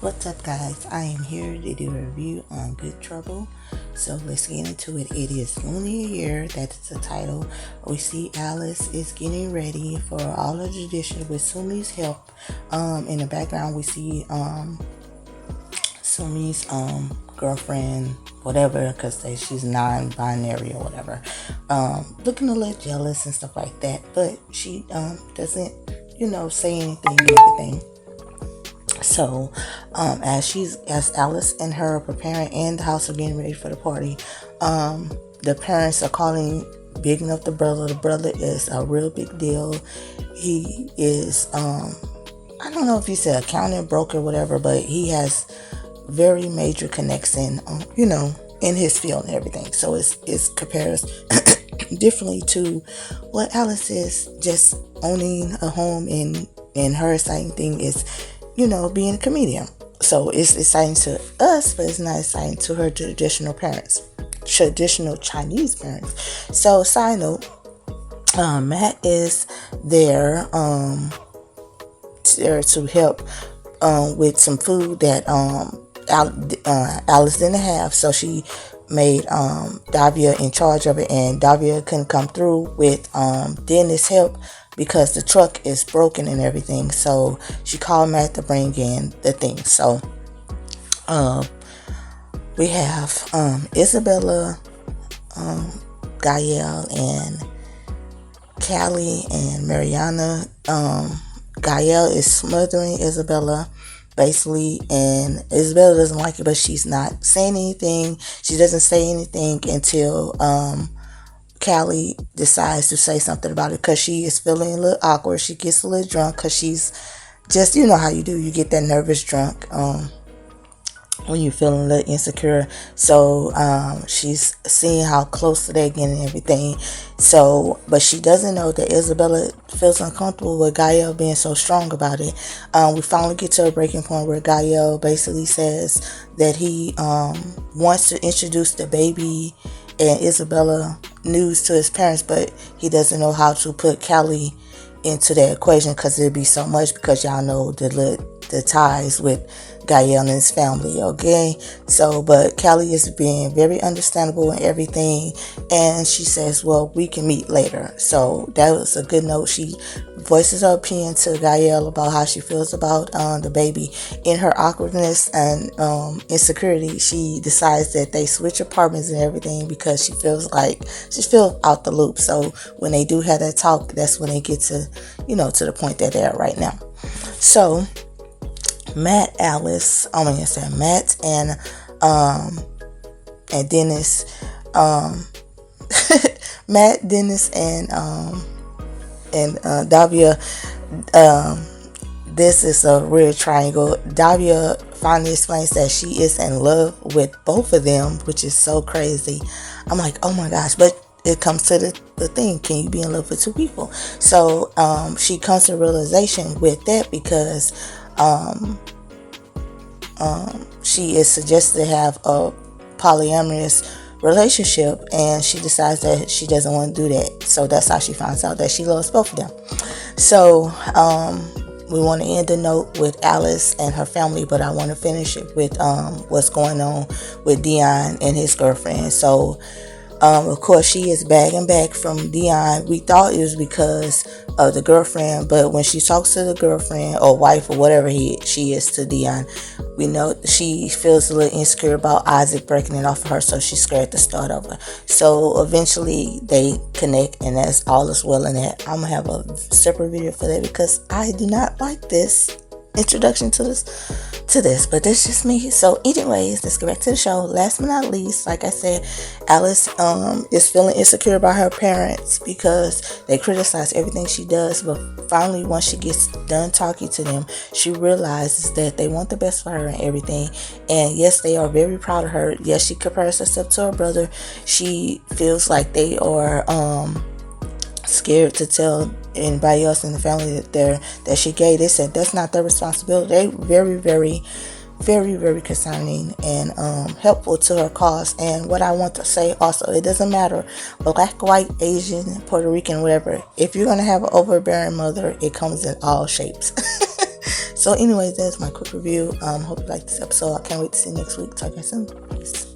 What's up, guys? I am here to do a review on Good Trouble. So let's get into it. It is only a year. That's the title. We see Alice is getting ready for all of the tradition with Sumi's help. In the background, we see Sumi's girlfriend, whatever, because she's non-binary or whatever, looking a little jealous and stuff like that. But she doesn't, say anything and everything. So, as Alice and her are preparing and the house are getting ready for the party, the parents are calling, bigging up the brother. The brother is a real big deal. He is, I don't know if he's an accountant, broker, whatever, but he has very major connection, in his field and everything. So it compares differently to what Alice is, just owning a home, and her exciting thing is being a comedian. So it's exciting to us, but it's not exciting to her traditional Chinese parents. So side note, Matt is there to help with some food that Alice didn't have. So she made Davia in charge of it, and Davia couldn't come through with Dennis' help because the truck is broken and everything. So she called Matt to bring in the thing. So we have Isabella, Gael, and Callie and Mariana. Gael is smothering Isabella, basically, and Isabella doesn't like it, but she's not saying anything. She doesn't say anything until Callie decides to say something about it, because she is feeling a little awkward. She gets a little drunk because she's just, how you do, you get that nervous drunk when you're feeling a little insecure. So she's seeing how close they're getting and everything. So, but she doesn't know that Isabella feels uncomfortable with Gael being so strong about it. We finally get to a breaking point where Gael basically says that he wants to introduce the baby and Isabella news to his parents, but he doesn't know how to put Callie into that equation, because it'd be so much, because y'all know the ties with Gael and his family, okay? So, but Callie is being very understandable and everything, and she says, well, we can meet later. So that was a good note. She voices her opinion to Gael about how she feels about the baby. In her awkwardness and insecurity, she decides that they switch apartments and everything, because she feels out the loop. So when they do have that talk, that's when they get to, to the point that they're at right now. So Matt and Dennis, Matt, Dennis, and Davia. This is a real triangle. Davia finally explains that she is in love with both of them, which is so crazy. I'm like, oh my gosh, but it comes to the thing, can you be in love with two people? So she comes to realization with that, because she is suggested to have a polyamorous relationship, and she decides that she doesn't want to do that. So that's how she finds out that she loves both of them. So we want to end the note with Alice and her family, but I want to finish it with what's going on with Dion and his girlfriend. So of course, she is bagging back from Dion. We thought it was because of the girlfriend, but when she talks to the girlfriend or wife or whatever she is to Dion, we know she feels a little insecure about Isaac breaking it off of her, so she's scared to start over. So eventually they connect, and that's all is well in that. I'm gonna have a separate video for that, because I do not like this introduction to this, but that's just me. So anyways, let's get back to the show. Last but not least, like I said, Alice is feeling insecure about her parents because they criticize everything she does, but finally, once she gets done talking to them, she realizes that they want the best for her and everything. And yes, they are very proud of her. Yes, she compares herself to her brother. She feels like they are scared to tell anybody else in the family that she gay. They said that's not their responsibility. They very, very, very, very concerning and helpful to her cause. And what I want to say also, it doesn't matter black, white, Asian, Puerto Rican, whatever. If you're gonna have an overbearing mother, it comes in all shapes. So anyways, that's my quick review. Hope you like this episode. I can't wait to see you next week. Talk to you soon. Peace.